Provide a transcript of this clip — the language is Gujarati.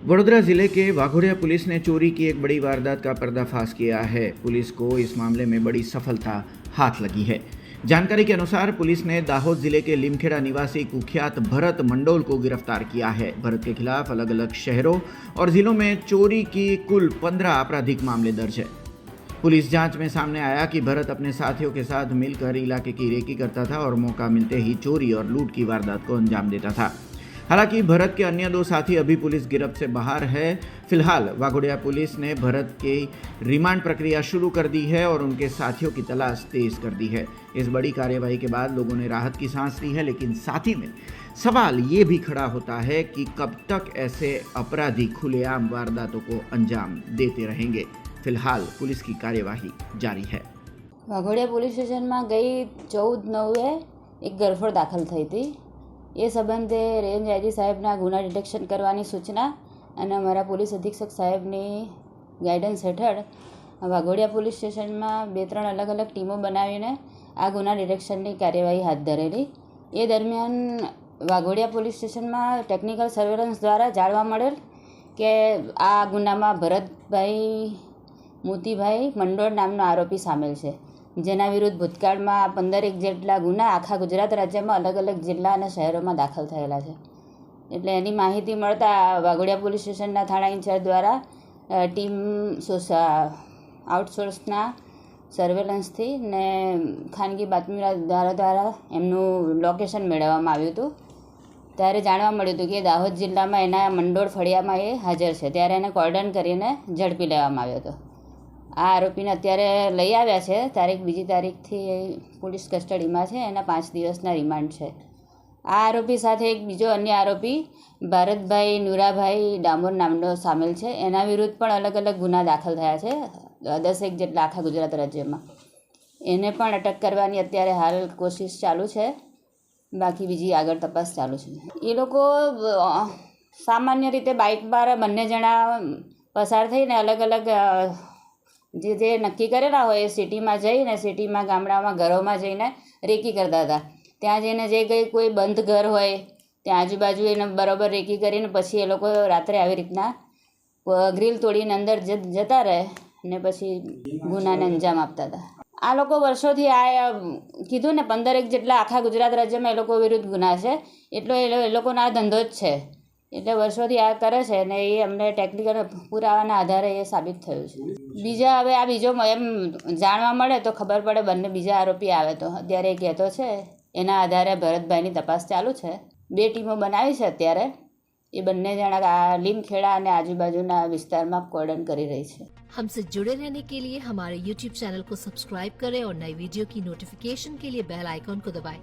वडोदरा जिले के वाघोडिया पुलिस ने चोरी की एक बड़ी वारदात का पर्दाफाश किया है। पुलिस को इस मामले में बड़ी सफलता हाथ लगी है। जानकारी के अनुसार पुलिस ने दाहोद जिले के लिमखेड़ा निवासी कुख्यात भरत मंडोल को गिरफ्तार किया है। भरत के खिलाफ अलग अलग शहरों और जिलों में चोरी की कुल 15 आपराधिक मामले दर्ज है। पुलिस जांच में सामने आया कि भरत अपने साथियों के साथ मिलकर इलाके की रेकी करता था और मौका मिलते ही चोरी और लूट की वारदात को अंजाम देता था। हालांकि भरत के अन्य 2 साथी अभी पुलिस गिरफ्त से बाहर है। फिलहाल वाघोडिया पुलिस ने भरत की रिमांड प्रक्रिया शुरू कर दी है और उनके साथियों की तलाश तेज कर दी है। इस बड़ी कार्यवाही के बाद लोगों ने राहत की सांस ली है, लेकिन साथ ही में सवाल ये भी खड़ा होता है कि कब तक ऐसे अपराधी खुलेआम वारदातों को अंजाम देते रहेंगे। फिलहाल पुलिस की कार्यवाही जारी है। વાઘોડિયા પોલીસ સ્ટેશનમાં ગઈ 14/9 એક ગરફડ દાખલ થઈ હતી। એ સંબંધે રેન્જ આઈજી સાહેબના ગુના ડિટેક્શન કરવાની સૂચના અને અમારા પોલીસ અધિક્ષક સાહેબની ગાઈડન્સ હેઠળ વાઘોડિયા પોલીસ સ્ટેશનમાં 2-3 અલગ અલગ ટીમો બનાવીને આ ગુના ડિટેક્શનની કાર્યવાહી હાથ ધરેલી। એ દરમિયાન વાઘોડિયા પોલીસ સ્ટેશનમાં ટેકનિકલ સર્વેલન્સ દ્વારા જાણવા મળેલ કે આ ગુનામાં ભરતભાઈ મોતીભાઈ મંડોળ નામનો આરોપી સામેલ છે, જેના વિરુદ્ધ ભૂતકાળમાં 15 જેટલા ગુના આખા ગુજરાત રાજ્યમાં અલગ અલગ જિલ્લા અને શહેરોમાં દાખલ થયેલા છે। એટલે એની માહિતી મળતા વાઘોડિયા પોલીસ સ્ટેશનના થાણા ઇન્ચાર્જ દ્વારા ટીમ આઉટસોર્સના સર્વેલન્સથી ને ખાનગી બાતમીદારો દ્વારા એમનું લોકેશન મેળવવામાં આવ્યું હતું। ત્યારે જાણવા મળ્યું હતું કે દાહોદ જિલ્લામાં એના મંડોળ ફળિયામાં એ હાજર છે, ત્યારે એને કોર્ડન કરીને ઝડપી લેવામાં આવ્યો હતો। આ આરોપીને અત્યારે લઈ આવ્યા છે। તારીખ 2 તારીખથી પોલીસ કસ્ટડીમાં છે, એના 5 દિવસના રિમાન્ડ છે। આ આરોપી સાથે એક બીજો અન્ય આરોપી ભારતભાઈ નુરાભાઈ ડામોર નામનો સામેલ છે। એના વિરુદ્ધ પણ અલગ અલગ ગુના દાખલ થયા છે, 10 જેટલા આખા ગુજરાત રાજ્યમાં। એને પણ અટક કરવાની અત્યારે હાલ કોશિશ ચાલુ છે, બાકી બીજી આગળ તપાસ ચાલુ છે। એ લોકો સામાન્ય રીતે બાઇક પર બંને જણા પસાર થઈને અલગ અલગ જે નક્કી કરેલા હોય એ સિટીમાં જઈને સિટીમાં ગામડામાં ઘરોમાં જઈને રેકી કરતા હતા। ત્યાં જઈને જે કંઈ કોઈ બંધ ઘર હોય ત્યાં આજુબાજુ એને બરાબર રેકી કરીને પછી એ લોકો રાત્રે આવી રીતના ગ્રીલ તોડીને અંદર જતા રહે ને પછી ગુનાને અંજામ આપતા હતા। આ લોકો વર્ષોથી આ કીધું ને 15 જેટલા આખા ગુજરાત રાજ્યમાં એ લોકો વિરુદ્ધ ગુના છે, એટલો એ લોકોનો આ ધંધો જ છે। એટલે વર્ષોથી આ કરે છે ને એ અમને ટેકનિકલ પુરાવાના આધારે એ સાબિત થયું છે। બીજા હવે આ બીજો એમ જાણવા મળે તો ખબર પડે, બંને બીજા આરોપી આવે તો અત્યારે એ કહેતો છે, એના આધારે ભરતભાઈની તપાસ ચાલુ છે। 2 ટીમો બનાવી છે અત્યારે। એ બંને જણા લીમखेड़ा અને આજુબાજુના વિસ્તારમાં કોર્ડન કરી રહી છે। हमसे जुड़े रहने के लिए हमारे YouTube चैनल को सब्सक्राइब करें और नई वीडियो की नोटिफिकेशन के लिए बेल आइकॉन को दबाएं।